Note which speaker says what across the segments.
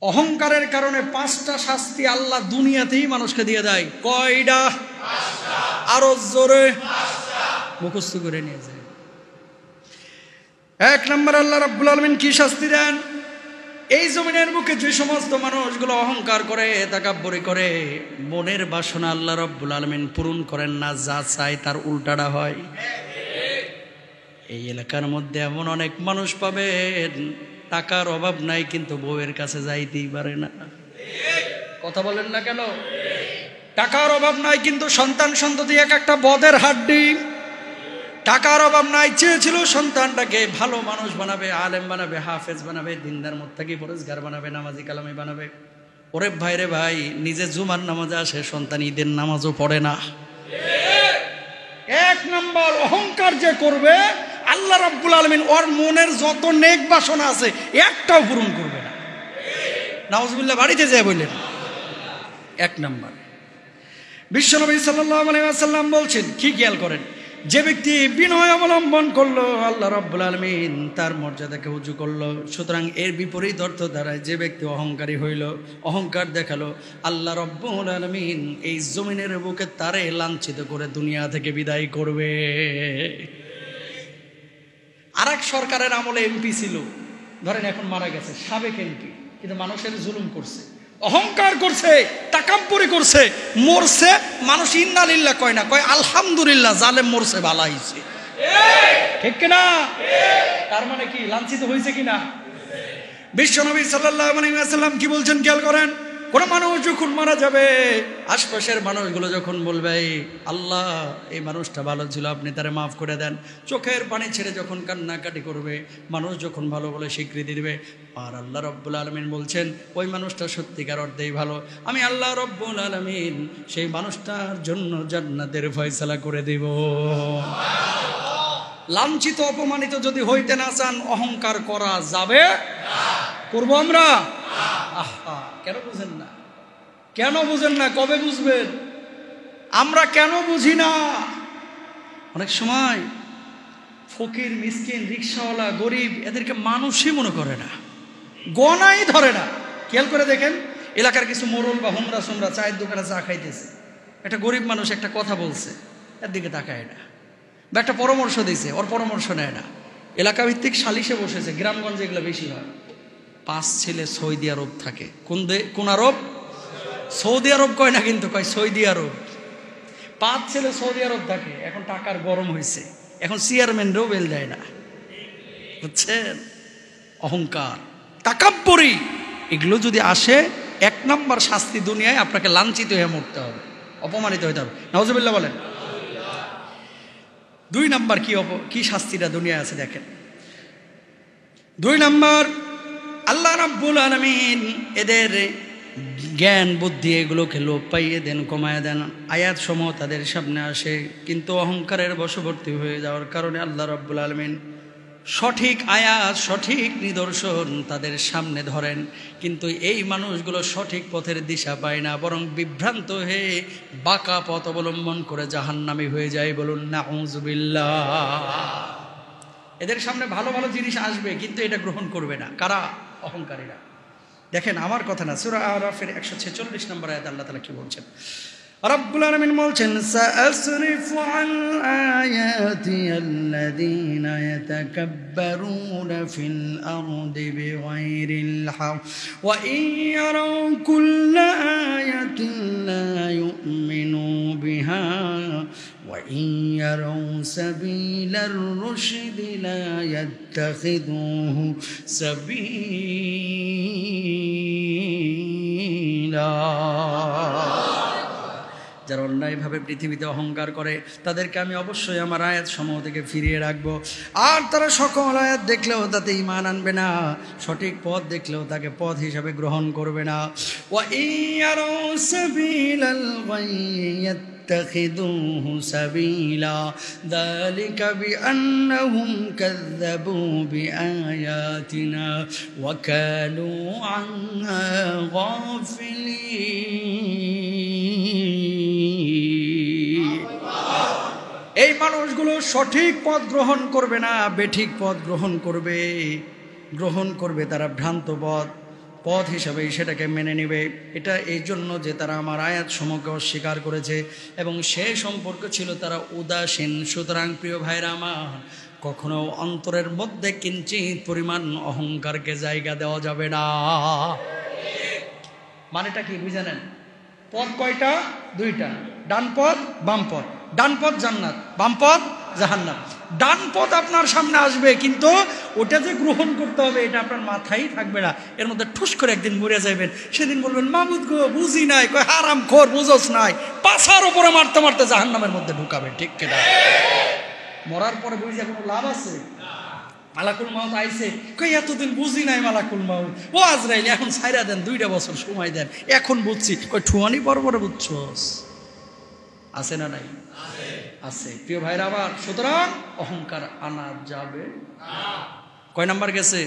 Speaker 1: অহংকারের কারণে 5টা শাস্তি আল্লাহ দুনিয়াতেই মানুষকে দিয়ে দেয়। কয়টা? আরো জোরে মুখস্থ করে নিয়ে যায়। 1 নম্বর আল্লাহ রাব্বুল আলামিন কি শাস্তি দেন? এই জমিনের বুকে যে সমস্ত মানুষগুলো অহংকার করে, তাকাব্বুরি করে, মনের বাসনা আল্লাহ রাব্বুল আলামিন পূরণ করেন না, যা চায় তার উল্টাটা হয়। এই এলাকার মধ্যে এমন অনেক মানুষ পাবেন, টাকার অভাব নাই কিন্তু বউয়ের কাছে যাইতেই পারে না। কথা বলেন না কেন? টাকার অভাব নাই কিন্তু সন্তান সন্ততি এক একটা বদের হাড্ডি। টাকার অভাব নাই, চেয়েছিল সন্তানটাকে ভালো মানুষ বানাবে, আলেম বানাবে, হাফেজ বানাবে, দিনদার মুত্তাকি পরেজগার বানাবে, নামাজি কালামি বানাবে। ওরে ভাই রে ভাই, নিজে জুমার নামাজে আসে, সন্তান ঈদের নামাজও পড়ে না। 1 নম্বর অহংকার যে করবে, আল্লাহ রাব্বুল আলামিন ওর মনের যত নেক বাসনা আছে একটাও পূরণ করবে না। নাউজুবিল্লাহ বাড়িতে যায় বললেন। 1 নম্বর বিশ্বনবী সাল্লাল্লাহু আলাইহি ওয়াসাল্লাম বলছেন, কি খেয়াল করেন, যে ব্যক্তি বিনয় অবলম্বন করলো আল্লাহ রাব্বুল আলামিন তার মর্যাদাকে উঁচু করলো। সুতরাং এর বিপরীত অর্থ দ্বারা যে ব্যক্তি অহংকারী হইল, অহংকার দেখালো, আল্লাহ রাব্বুল আলামিন এই জমিনের বুকে তারে লাঞ্ছিত করে দুনিয়া থেকে বিদায় করবে। আরেক সরকারের আমলে এমপি ছিল, ধরেন এখন মারা গেছে, সাবেক এমপি, কিন্তু মানুষের জুলুম করছে, অহংকার করছে, তাকাব্বুরি করছে, মরছে, মানুষ ইন্না লিল্লাহ কয় না, কয় আলহামদুলিল্লাহ, জালেম মরছে, ভালো হইছে। ঠিক কিনা? তার মানে কি লাঞ্ছিত হয়েছে কিনা? বিশ্বনবী সাল্লাল্লাহু আলাইহি ওয়াসাল্লাম কি বলছেন খেয়াল করেন, কোন মানুষ যখন মারা যাবে, আশপাশের মানুষগুলো যখন বলবে আল্লাহ এই মানুষটা ভালো ছিল, আপনি তারে মাফ করে দেন, চোখের পানি ছেড়ে যখন কান্নাকাটি করবে, মানুষ যখন ভালো বলে স্বীকৃতি দিবে, আর আল্লাহ রাব্বুল আলামিন বলছেন ওই মানুষটা সত্যিকার অর্থেই ভালো, আমি আল্লাহ রাব্বুল আলামিন সেই মানুষটার জন্য জান্নাতের ফয়সালা করে দেব। লাঞ্ছিত অপমানিত যদি হইতে না চান, অহংকার করা যাবে না। করবো আমরা? আহা, কেন বুঝেন না? কেন বুঝেন না? কবে বুঝবেন? আমরা কেন বুঝি না? অনেক সময় ফকির, মিসকিন, রিকশাওয়ালা, গরিব, এদেরকে মানুষই মনে করে না, গনাই ধরে না। খেয়াল করে দেখেন, এলাকার কিছু মোড়ল বা হুমরা সুমরা চায়ের দোকানে চা খাইতেছে, একটা গরিব মানুষ একটা কথা বলছে, এর দিকে তাকায় না, বা একটা পরামর্শ দিয়েছে, ওর পরামর্শ নেয় না। এলাকা ভিত্তিক সালিশে বসেছে, গ্রামগঞ্জে এগুলো বেশি হয়। 5 ছেলে সৌদি আরব থাকে। কোন আরব? সৌদি আরব কয় না কিন্তু, কয় সৌদি আরব। 5 ছেলে সৌদি আরব থাকে। এখন টাকার গরম হয়েছে, এখন চেয়ারম্যানরাও বেল দেয় না, বুঝছেন? অহংকার, তাকাব্বুরি, এগুলো যদি আসে, 1 নম্বর শাস্তি দুনিয়ায় আপনাকে লাঞ্ছিত হয়ে মরতে হবে, অপমানিত হতে হবে। নাউজুবিল্লাহ বলেন। 2 নম্বর কি শাস্তিটা দুনিয়ায় আছে দেখেন। 2 নম্বর, আল্লাহ রাব্বুল আলামিন এদের জ্ঞান বুদ্ধি এগুলোকে লোপ পাইয়ে দেন, কমায় দেন। আয়াত সমূহ তাদের সামনে আসে, কিন্তু অহংকারের বশবর্তী হয়ে যাওয়ার কারণে আল্লাহ রাব্বুল আলামিন সঠিক আয়াত, সঠিক নিদর্শন তাদের সামনে ধরেন, কিন্তু এই মানুষগুলো সঠিক পথের দিশা পায় না, বরং বিভ্রান্ত হয়ে বাঁকা পথ অবলম্বন করে জাহান্নামী হয়ে যায়। বলুন নাউজুবিল্লাহ। এদের সামনে ভালো ভালো জিনিস আসবে, কিন্তু এটা গ্রহণ করবে না। কারা? অহংকারীরা। দেখেন, আমার কথা না, সূরা আরাফের 146 নম্বর আয়াতে আল্লাহ তাআলা কি বলছেন? রব্বুল আলামিন বলছেন, সাআসরিফু আন আয়াতি আল্লাযীনা ইয়াতাকাব্বারুনা ফিল আরদি বিগাইরিল হক ওয়া ইন ইয়ারাউ কুল্লা আয়াতিন লা ইউমিনু বিহা ওয়া ইন ইয়ারাউ সাবিলার রুশদি লা ইয়াত্তাখিযুহু সাবিলা। যারা অন্যায়ভাবে পৃথিবীতে অহংকার করে, তাদেরকে আমি অবশ্যই আমার আয়াত সমূহ থেকে ফিরিয়ে রাখবো। আর তারা সকল আয়াত দেখলেও তাতে ঈমান আনবে না, সঠিক পথ দেখলেও তাকে পথ হিসাবে গ্রহণ করবে না। ওয়া ইয়ারাউ সাবিলাল গায়য়্যি ইয়াত্তাখিযুহু সাবিলা যালিকা বিআন্নাহুম কাযযাবু বিআয়াতিনা ওয়া কানু আনহা গাফিলিন। এই মানুষগুলো সঠিক পথ গ্রহণ করবে না, বেঠিক পথ গ্রহণ করবে তারা ভ্রান্ত পথ। পথ হিসাবে সেটাকে মেনে নেবে। এটা এই জন্য যে তারা আমার আয়াত সমূহকে অস্বীকার করেছে এবং সে সম্পর্ক ছিল তারা উদাসীন। সুতরাং প্রিয় ভাইরা আমার, কখনো অন্তরের মধ্যে কিঞ্চিত পরিমাণ অহংকারকে জায়গা দেওয়া যাবে না। মানেটা কি বুঝে নেন? পথ কয়টা? দুইটা, ডান পথ বাম পথ। ডান পথ জান্নাত, বাম পথ জাহান্নাম। ডান পথ আপনার সামনে আসবে, কিন্তু ওটা যে গ্রহণ করতে হবে এটা আপনার মাথায় থাকবে না। এর মধ্যে ঠুস করে একদিন মরে যাবেন, সেদিন বলবেন মাহমুদ গো বুঝি নাই, কয় হারাম খোর বুঝোস নাই, পাছার উপরে মারতে মারতে জাহান্নামের মধ্যে ঢুকাবে। ঠিক কিনা? মরার পরে বুঝে কোনো লাভ আছে? মালাকুল মাউত আইছে, কই এতদিন বুঝি নাই মালাকুল মাউত, ও আজরাইল এখন ছাইরা দেন, 2টা বছর সময় দেন, এখন বুঝছি। কই ঠুয়ানি পরে বুঝছস? আছে না নাই? আছে। প্রিয় ভাইরা আমার, সুতরাং অহংকার আনা যাবে না। কয় নাম্বার গেছে?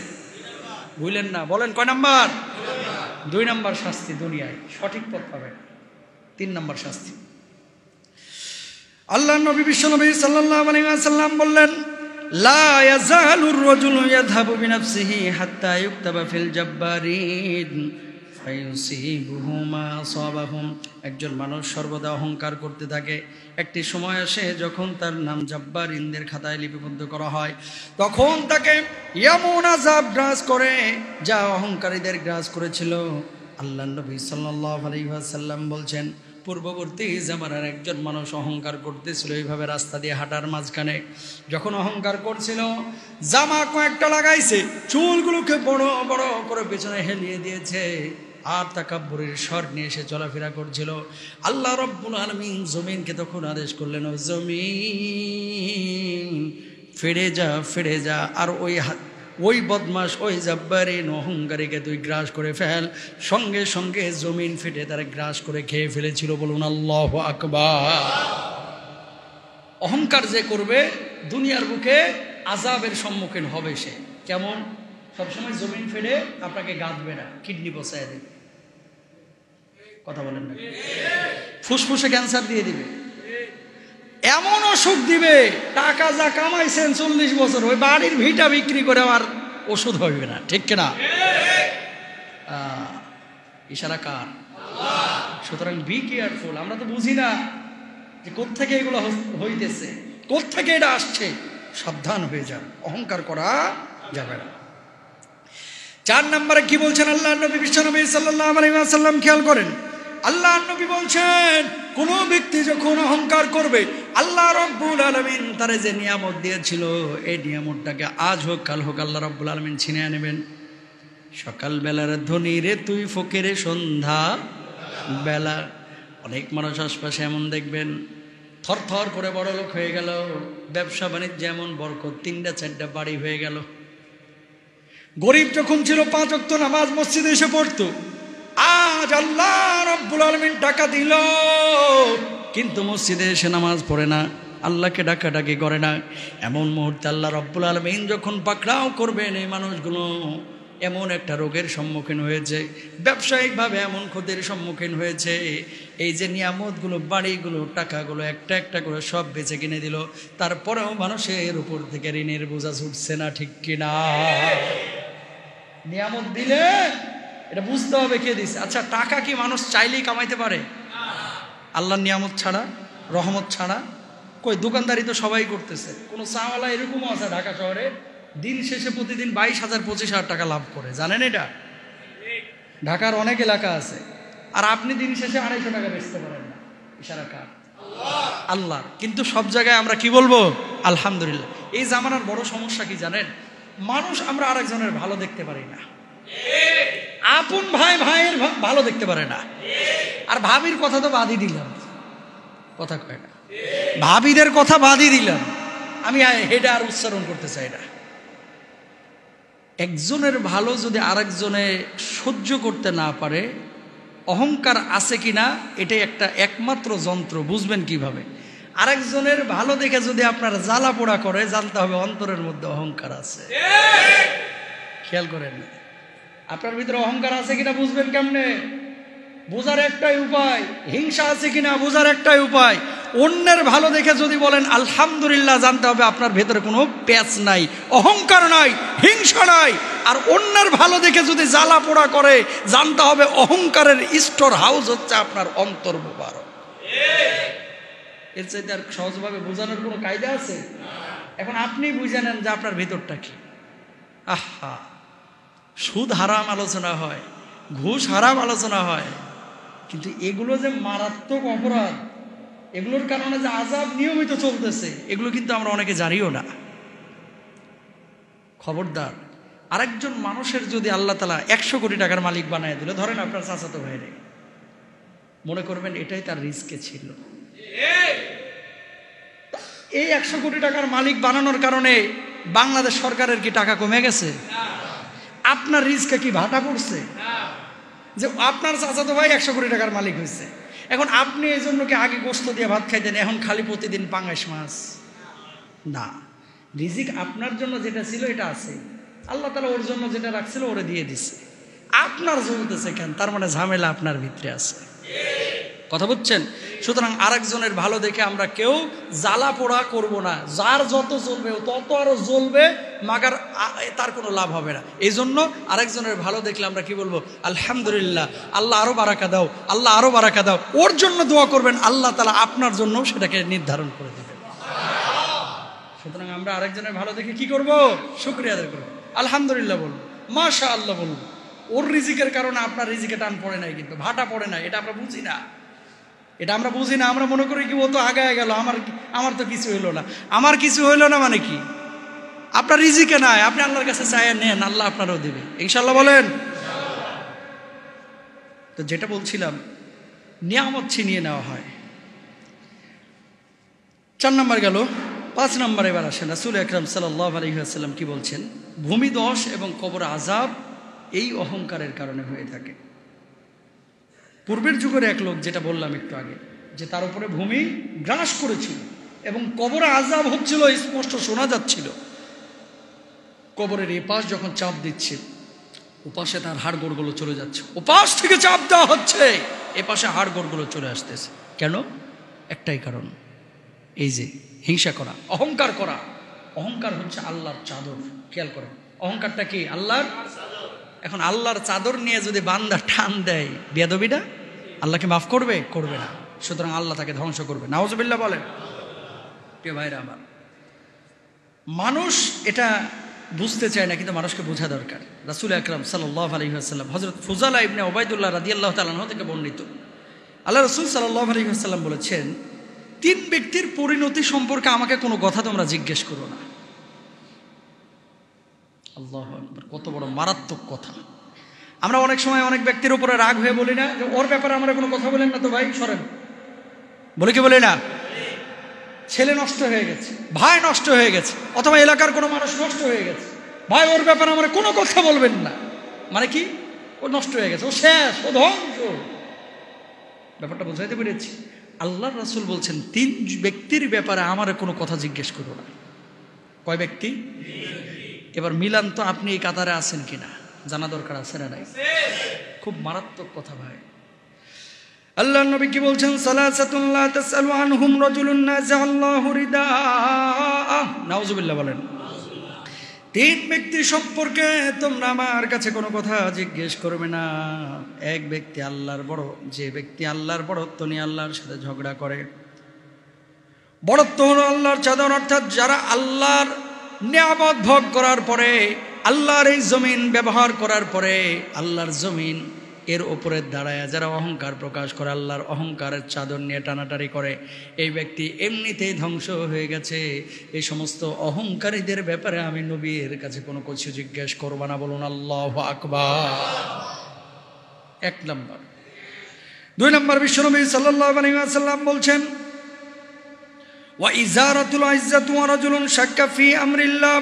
Speaker 1: ভুলেন না, বলেন কয় নাম্বার? 2 নাম্বার শাস্তি দুনিয়ায়, সঠিক পথ পাবে। 3 নাম্বার শাস্তি, আল্লাহ নবী বিশ্বনবী সাল্লাল্লাহু আলাইহি ওয়াসাল্লাম বললেন, লা ইয়াজালুর রাজুলু ইয়াযহাবু বিনাফসিহি হাত্তা ইউকতাবা ফিল জাব্বারিন ফায়ুসিবুহু মা আসাবাহুম। একজন মানুষ সর্বদা অহংকার করতে থাকে। একটি সময় আসে যখন তার নাম জাব্বারিনদের খাতায় লিপিবদ্ধ করা হয়, তখন তাকে এমন আযাব গ্রাস করে যা অহংকারীদের গ্রাস করেছিল। আল্লাহ নবী সাল্লাল্লাহু আলাইহি ওয়াসাল্লাম বলছেন, পূর্ববর্তী জামানার একজন মানুষ অহংকার করতেছিল এইভাবে রাস্তা দিয়ে হাঁটার মাঝখানে। যখন অহংকার করছিল, জামা কয়েকটা লাগাইছে, চুলগুলোকে বড় বড় করে পেছনে হেলিয়ে দিয়েছে, আর তাকাব্বুরের স্বর নিয়ে এসে চলাফেরা করছিল। আল্লাহ রাব্বুল আলামিন জমিনকে তখন আদেশ করলেন, ও জমিন ফিরে যা, ফিরে যা, আর ওই বদমাস, ওই জাব্বারিন অহংকারীকে তুই গ্রাস করে ফেল। সঙ্গে সঙ্গে জমিন ফেটে তারা গ্রাস করে খেয়ে ফেলেছিল। বলুন আল্লাহু আকবার। অহংকার যে করবে দুনিয়ার বুকে আযাবের সম্মুখীন হবে সে। কেমন? সবসময় জমিন ফেটে আপনাকে গাঁথবে না, কিডনি পচায় দেবে। কথা বলেন না? ফুসফুসে ক্যান্সার দিয়ে দিবে, এমন অসুখ দিবে, টাকা যা কামাইছেন 40 বছর ওই বাড়ির ভিটা বিক্রি করে আর ওষুধ হইবে না। ঠিক কিনা? ইশারা কার? সুতরাং বি কেয়ারফুল। আমরা তো বুঝি না যে কোত্থেকে এগুলো হইতেছে, কোত্থেকে এটা আসছে। সাবধান হয়ে যান, অহংকার করা যাবে না। 4 নম্বরে কি বলছেন আল্লাহ নবী বিশ্বনবী সাল্লাল্লাহু আলাইহি ওয়াসাল্লাম? খেয়াল করেন, আল্লাহ নবী বলছেন, কোন ব্যক্তি যখন অহংকার করবে, আল্লাহ রাব্বুল আলামিন তারে যে নিয়ামত দিয়েছিল এই নিয়ামতটাকে আজ হোক কাল হোক আল্লাহ রাব্বুল আলামিন ছিনিয়ে নেবেন। সকালবেলার ধনী রে তুই ফকিরে সন্ধ্যা বেলা। অনেক মানুষ আশপাশে এমন দেখবেন থর থর করে বড় লোক হয়ে গেল, ব্যবসা বাণিজ্য এমন বরকত, 3টা 4টা বাড়ি হয়ে গেল। গরিব যখন ছিল 5 ওয়াক্ত নামাজ মসজিদে এসে পড়তো, আজ আল্লাহ রাব্বুল আলামিন টাকা দিল কিন্তু মসজিদে এসে নামাজ পড়ে না, আল্লাহকে ডাকাডাকি করে না। এমন মুহূর্তে আল্লাহ রাব্বুল আলামিন যখন পাকড়াও করবেন, এই মানুষগুলো এমন একটা রোগের সম্মুখীন হয়েছে, ব্যবসায়িকভাবে এমন ক্ষতির সম্মুখীন হয়েছে, এই যে নিয়ামতগুলো, বাড়িগুলো, টাকাগুলো একটা একটা করে সব বেচে কিনে দিল, তারপরেও মানুষের উপর থেকে ঋণের বোঝা ছুটছে না। ঠিক কিনা? নিয়ামত দিলে এটা বুঝতে হবে কে দিছে। আচ্ছা, টাকা কি মানুষ চাইলেই কামাইতে পারে? আল্লাহর নিয়ামত ছাড়া, রহমত ছাড়া। কই, দোকানদারি তো সবাই করতেছে। কোনো চাওয়ালা এরকমও আছে ঢাকা শহরে, দিন শেষে প্রতিদিন 22,000 25,000 টাকা লাভ করে। জানেন এটা? ঢাকার অনেক এলাকা আছে। আর আপনি দিন শেষে 250 টাকা বেচতে পারেন না। ইশারা কার? আল্লাহ। কিন্তু সব জায়গায় আমরা কি বলবো? আলহামদুলিল্লাহ। এই জামানার বড় সমস্যা কি জানেন? মানুষ আমরা আরেকজনের ভালো দেখতে পারি না। আপন ভাই ভাইয়ের ভালো দেখতে পারে না। আর ভাবির কথা তো বাদই দিলাম, কথা কয় না, ভাবিদের কথা বাদই দিলাম, আমি এটা আর উচ্চারণ করতে চাই না। একজনের ভালো যদি আরেকজনে সহ্য করতে না পারে, অহংকার আছে কিনা এটাই একটা একমাত্র যন্ত্র। বুঝবেন কিভাবে? আরেকজনের ভালো দেখে যদি আপনার জ্বালা পোড়া করে, জানতে হবে অন্তরের মধ্যে অহংকার আছে। খেয়াল করেন, আপনার ভিতরে অহংকার আছে কিনা বুঝবেন কেমনে? বোঝার একটাই উপায়, হিংসা আছে কিনা বোঝার একটাই উপায়, অন্যের ভালো দেখে যদি বলেন আলহামদুলিল্লাহ, জানতে হবে আপনার ভেতরে কোনো প্যাচ নাই, অহংকার নাই, হিংসা নাই। আর অন্যের ভালো দেখে যদি জ্বালা পোড়া করে, জানতে হবে অহংকারের স্টোর হাউস হচ্ছে আপনার অন্তর মুবারক। এর চাইতে আর সহজভাবে বোঝানোর কোনো কায়দা আছে? এখন আপনি বুঝে নেন যে আপনার ভেতরটা কি। আহা, সুদ হারাম আলোচনা হয়, ঘুষ হারাম আলোচনা হয়, কিন্তু এগুলো যে মারাত্মক অপরাধ, এগুলোর কারণে যে আযাব নিয়মিত চলতেছে, এগুলো কিন্তু আমরা অনেকে জানিও না। খবরদার, আরেকজন মানুষের যদি আল্লাহ তাআলা 100 কোটি টাকার মালিক বানায় দিল, ধরেন আপনার চাচাতো ভাইরে, মনে করবেন এটাই তার রিস্কে ছিল। এই 100 কোটি টাকার মালিক বানানোর কারণে বাংলাদেশ সরকারের কি টাকা কমে গেছে? আপনার রিস্কে কি ভাটা পড়ছে? যে আপনার চাচাতো ভাই 100 কোটি টাকার মালিক হয়েছে, এখন আপনি এই জন্য কি আগে গোস্ত দিয়ে ভাত খাইতেন, এখন খালি প্রতিদিন পাঙ্গাস মাছ? না, রিজিক আপনার জন্য যেটা ছিল এটা আছে, আল্লাহ তাআলা ওর জন্য যেটা রাখছিল ওরে দিয়ে দিছে। আপনার জ্বলতেছে কেন? তার মানে ঝামেলা আপনার ভিতরে আছে। কথা বুঝছেন? সুতরাং আরেকজনের ভালো দেখে আমরা কেউ জ্বালা পোড়া করব না। যার যত জ্বলবে তত আরো জ্বলবে, মাগার তার কোনো লাভ হবে না। এই জন্য আরেকজনের ভালো দেখলে আমরা কি বলবো? আলহামদুলিল্লাহ, আল্লাহ আরো বারাকা দাও, আল্লাহ আরো বারাকা দাও। ওর জন্য দোয়া করবেন, আল্লাহ তাআলা আপনার জন্য সেটাকে নির্ধারণ করে দেবেন। সুতরাং আমরা আরেকজনের ভালো দেখে কি করব? শুকরিয়া আদায় করব, আলহামদুলিল্লাহ বলবো, মাশাআল্লাহ বলবো। ওর রিজিকের কারণে আপনার রিজিকে টান পড়ে নাই, কিন্তু ভাটা পড়ে নাই, এটা আমরা বুঝি না। এটা আমরা বুঝি না, আমরা মনে করি কি ও তো আগায় গেল, আমার তো কিছু হইলো না। আমার কিছু হইলো না মানে কি? আপনার রিজিকে নাই, আপনি আল্লাহর কাছে চাইয়া নেন, আল্লাহ আপনারও দেবে ইনশাআল্লাহ, বলেন। তো যেটা বলছিলাম, নিয়ামত ছিনিয়ে নেওয়া হয়। 4 নম্বর গেল, 5 নম্বর এবার আসেন। রাসূল আকরাম সাল্লাল্লাহু আলাইহি ওয়াসাল্লাম কি বলছেন? ভূমিধস এবং কবর আযাব এই অহংকারের কারণে হয়ে থাকে। পূর্বের যুগের এক লোক, যেটা বললাম একটু আগে, যে তার উপরে ভূমি গ্রাস করেছিল এবং কবরে আযাব হচ্ছিল, স্পষ্ট শোনা যাচ্ছিল। কবরের এপাশ যখন চাপ দিচ্ছে, ওপাশে তার হাড়গোড়গুলো চলে যাচ্ছে, ওপাশ থেকে চাপ দেওয়া হচ্ছে, এপাশে হাড়গোড়গুলো চলে আসতেছে। কেন? একটাই কারণ, এই যে হিংসা করা, অহংকার করা। অহংকার হচ্ছে আল্লাহর চাদর। খেয়াল করেন, অহংকারটা কি? আল্লাহর। এখন আল্লাহর চাদর নিয়ে যদি বান্দা টান দেয়, বেয়াদবিটা আল্লাহকে মাফ করবে? করবে না। সুতরাং আল্লাহ তাকে ধ্বংস করবে। নাউজুবিল্লাহ বলেন। প্রিয় ভাইরা আমার, মানুষ এটা বুঝতে চায় না, কিন্তু মানুষকে বোঝা দরকার। রাসূল আকরাম সাল্লাল্লাহু আলাইহি ওয়াসাল্লাম, হযরত ফুজালা ইবনে উবাইদুল্লাহ রাদিয়াল্লাহু তাআলা আনহু থেকে বর্ণিত, আল্লাহ রাসূল সাল্লাল্লাহু আলাইহি ওয়াসাল্লাম বলেছেন, 3 ব্যক্তির পরিণতি সম্পর্কে আমাকে কোনো কথা তোমরা জিজ্ঞেস করো না। আল্লাহু আকবার, কত বড় মারাত্মক কথা। আমরা অনেক সময় অনেক ব্যক্তির উপরে রাগ হয়ে বলি না যে ওর ব্যাপারে আমরা কোনো কথা বলেন না তো ভাই, সরেন, বলে কি বলি না? ছেলে নষ্ট হয়ে গেছে, ভাই নষ্ট হয়ে গেছে, অথবা এলাকার কোনো মানুষ নষ্ট হয়ে গেছে, ভাই ওর ব্যাপারে আমরা কোনো কথা বলবেন না। মানে কি? ও নষ্ট হয়ে গেছে, ও শেষ, ও ধ্বংস। ব্যাপারটা বুঝাইতে পেরেছি? আল্লাহর রাসূল বলছেন 3 ব্যক্তির ব্যাপারে আমার কোনো কথা জিজ্ঞেস করো না। কয় ব্যক্তি? এবার মিলান তো, আপনি এই কাতারে আছেন কিনা জানা দরকার আছে না নাই? খুব মারাত্মক কথা ভাই। আল্লাহর নবী কি বলছেন? সালাসাতুন লা তাসআলু আনহুম রাজুলুন নাযাআল্লাহু রিদাআ। নাউজুবিল্লাহ বলেন। 3 ব্যক্তি সম্পর্কে তোমরা আমার কাছে কোনো কথা জিজ্ঞেস করবে না। এক ব্যক্তি আল্লাহর বড়, যে ব্যক্তি আল্লাহর বড়ত্ব নিয়ে আল্লাহর সাথে ঝগড়া করে। বড়ত্ব হলো আল্লাহর চাদর, অর্থাৎ যারা আল্লাহর নিয়ামত ভোগ করার পরে, আল্লাহর এই জমিন ব্যবহার করার পরে, আল্লাহর জমিন এর ওপরে দাঁড়ায় যারা অহংকার প্রকাশ করে, আল্লাহর অহংকারের চাদর নিয়ে টানাটানি করে, এই ব্যক্তি এমনিতেই ধ্বংস হয়ে গেছে। এই সমস্ত অহংকারীদের ব্যাপারে আমি নবীর কাছে কোনো কিছু জিজ্ঞেস করব না। বলুন আল্লাহু আকবার। 1 নম্বর। 2 নম্বর, বিশ্বনবী সাল্লাল্লাহু আলাইহি ওয়াসাল্লাম বলছেন, ওয়া ইজারাতুল ইজ্জাতু ওয়া রাজুলুন শাক্কা ফি আমরিল্লাহ।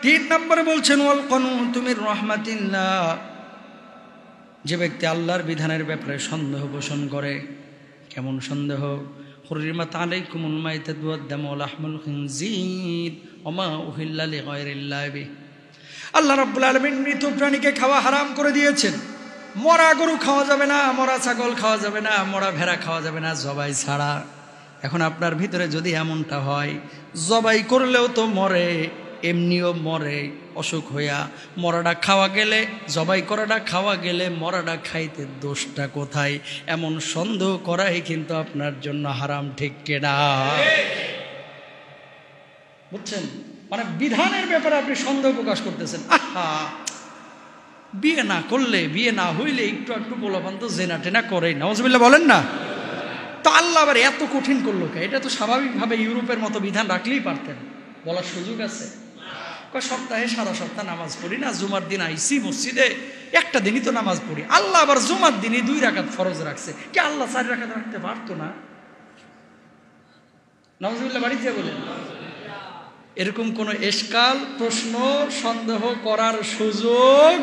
Speaker 1: 3 নম্বরে বলছেন, ওয়াল কুনুতু মির রাহমাতিল্লাহ। যে ব্যক্তি আল্লাহর বিধানের ব্যাপারে সন্দেহ পোষণ করে। কেমন সন্দেহ? হুররিমাত আলাইকুমুল মাইতাতু ওয়াদ-দামু ওয়া লাহমুল খিনজির ওয়া মা উহিল্লা লিগায়রিল্লাহি বিহি। আল্লাহ রাব্বুল আলামিন মৃত প্রাণীকে খাওয়া হারাম করে দিয়েছেন, মরা গরু খাওয়া যাবে না, মরা ছাগল খাওয়া যাবে না, মরা ভেড়া খাওয়া যাবে না জবাই ছাড়া। এখন আপনার ভিতরে যদি এমনটা হয়, জবাই করলেও তো মরে, এমনিও মরে অসুখ হইয়া, মরাটা খাওয়া গেলে, জবাই করাটা খাওয়া গেলে মরাটা খাইতে দোষটা কোথায়, এমন সন্দেহ করাই কিন্তু আপনার জন্য হারাম, ঠিক কিনা? বুঝছেন? মানে বিধানের ব্যাপারে আপনি সন্দেহ প্রকাশ করতেছেন। আহা, বিয়ে না করলে, বিয়ে না হইলে একটু একটু পোলাপান তো জেনা টেনা করেই, নাউজুবিল্লাহ বলেন না? তো আল্লাহ আবার এত কঠিন করলো কে? এটা তো স্বাভাবিকভাবে ইউরোপের মতো বিধান রাখলেই পারতেন, বলার সুযোগ আছে। সপ্তাহে সারা সপ্তাহ নামাজ পড়ি না, জুমার দিন আইসি মসজিদে, একটা দিনই তো নামাজ পড়ি। আল্লাহ আবার জুমার দিনই 2 রাকাত ফরজ রাখছে, কি আল্লাহ 4 রাকাত রাখতে পারতো না? নাউজুবিল্লাহ বাড়িতে বলেন। এরকম কোন এশকাল, প্রশ্ন, সন্দেহ করার সুযোগ